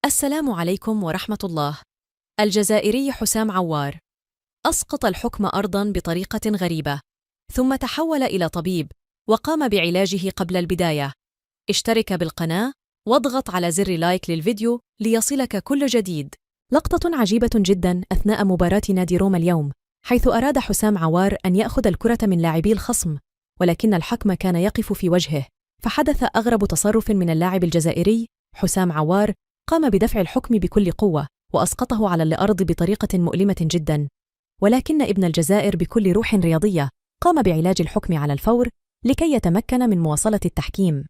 السلام عليكم ورحمة الله. الجزائري حسام عوار أسقط الحكم أرضاً بطريقة غريبة، ثم تحول إلى طبيب وقام بعلاجه قبل البداية. اشترك بالقناة واضغط على زر لايك للفيديو ليصلك كل جديد. لقطة عجيبة جداً أثناء مباراة نادي روما اليوم، حيث أراد حسام عوار أن يأخذ الكرة من لاعبي الخصم، ولكن الحكم كان يقف في وجهه، فحدث أغرب تصرف من اللاعب الجزائري. حسام عوار قام بدفع الحكم بكل قوة وأسقطه على الأرض بطريقة مؤلمة جداً، ولكن ابن الجزائر بكل روح رياضية قام بعلاج الحكم على الفور لكي يتمكن من مواصلة التحكيم.